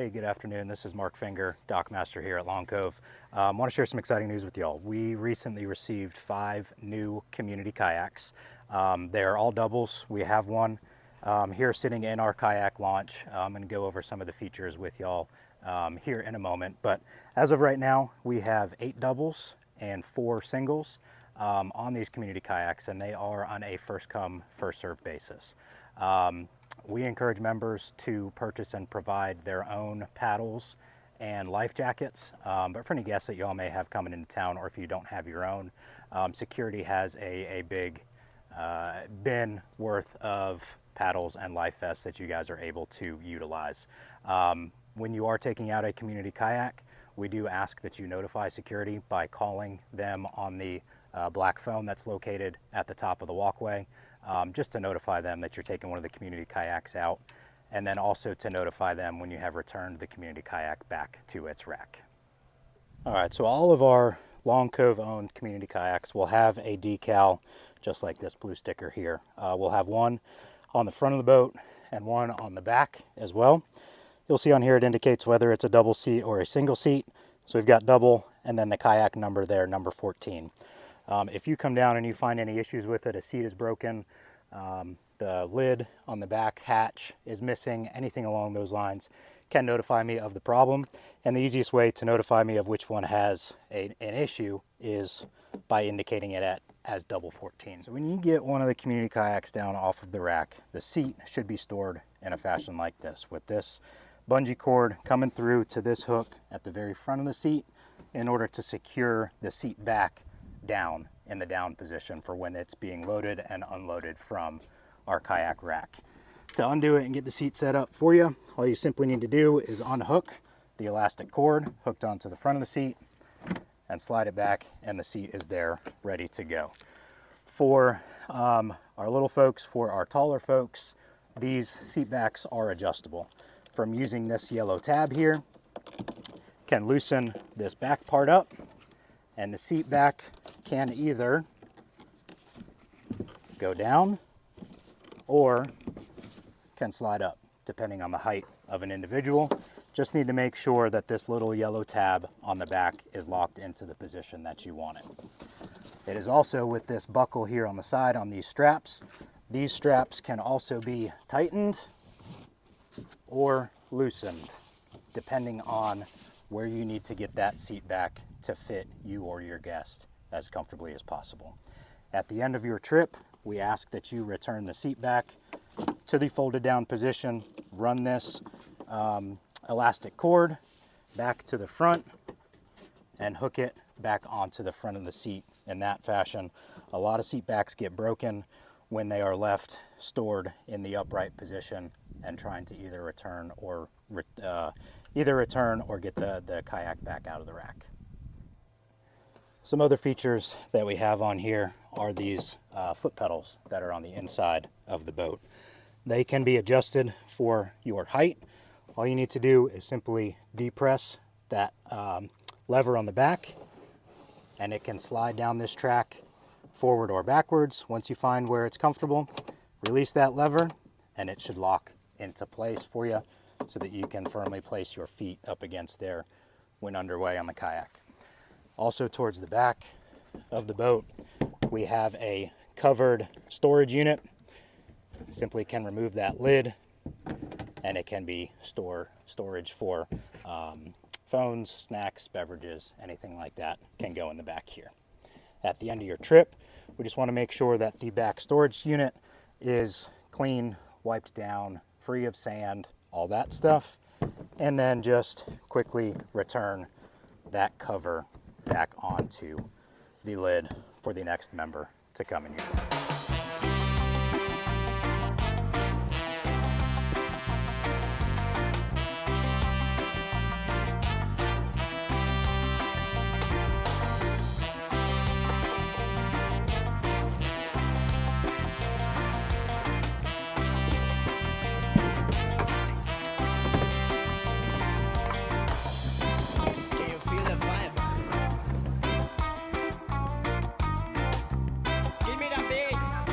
Hey, good afternoon. This is Mark Finger, Dockmaster here at Long Cove. I want to share some exciting news with y'all. We recently received 5 new community kayaks. They're all doubles. We have one here sitting in our kayak launch. I'm going to go over some of the features with y'all here in a moment. But as of right now, we have 8 doubles and 4 singles on these community kayaks, and they are on a first come, first served basis. We encourage members to purchase and provide their own paddles and life jackets, but for any guests that y'all may have coming into town, or if you don't have your own, security has a big bin worth of paddles and life vests that you guys are able to utilize. When you are taking out a community kayak, we do ask that you notify security by calling them on the black phone that's located at the top of the walkway, just to notify them that you're taking one of the community kayaks out, and then also to notify them when you have returned the community kayak back to its rack. All right, so all of our Long Cove owned community kayaks will have a decal just like this blue sticker here. We'll have one on the front of the boat and one on the back as well. You'll see on here it indicates whether it's a double seat or a single seat. So we've got double and then the kayak number there, number 14. If you come down and you find any issues with it, a seat is broken, the lid on the back hatch is missing, anything along those lines, can notify me of the problem. And the easiest way to notify me of which one has an issue is by indicating it as double 14. So when you get one of the community kayaks down off of the rack, the seat should be stored in a fashion like this, with this bungee cord coming through to this hook at the very front of the seat in order to secure the seat back down in the down position for when it's being loaded and unloaded from our kayak rack. To undo it and get the seat set up for you, all you simply need to do is unhook the elastic cord hooked onto the front of the seat and slide it back, and the seat is there ready to go. For our little folks, for our taller folks, these seat backs are adjustable. From using this yellow tab here, can loosen this back part up, and the seat back can either go down or can slide up, depending on the height of an individual. Just need to make sure that this little yellow tab on the back is locked into the position that you want it. It is also with this buckle here on the side on these straps. These straps can also be tightened or loosened, depending on where you need to get that seat back to fit you or your guest as comfortably as possible. At the end of your trip, we ask that you return the seat back to the folded down position, run this elastic cord back to the front, and hook it back onto the front of the seat in that fashion. A lot of seat backs get broken when they are left stored in the upright position and trying to either return or get the kayak back out of the rack. Some other features that we have on here are these foot pedals that are on the inside of the boat. They can be adjusted for your height. All you need to do is simply depress that lever on the back, and it can slide down this track forward or backwards. Once you find where it's comfortable, release that lever and it should lock into place for you so that you can firmly place your feet up against there when underway on the kayak. Also towards the back of the boat, we have a covered storage unit. Simply can remove that lid and it can be storage for phones, snacks, beverages, anything like that can go in the back here. At the end of your trip, we just want to make sure that the back storage unit is clean, wiped down, free of sand, all that stuff, and then just quickly return that cover back onto the lid for the next member to come and utilize. Give me that big.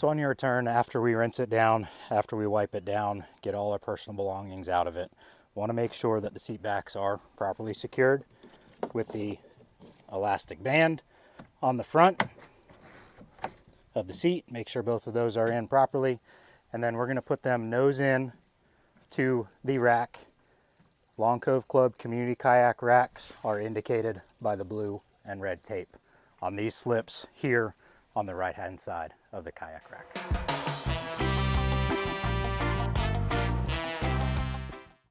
So on your return, after we rinse it down, after we wipe it down, get all our personal belongings out of it, want to make sure that the seat backs are properly secured with the elastic band on the front of the seat. Make sure both of those are in properly. And then we're going to put them nose in to the rack. Long Cove Club community kayak racks are indicated by the blue and red tape on these slips here on the right hand side of the kayak rack.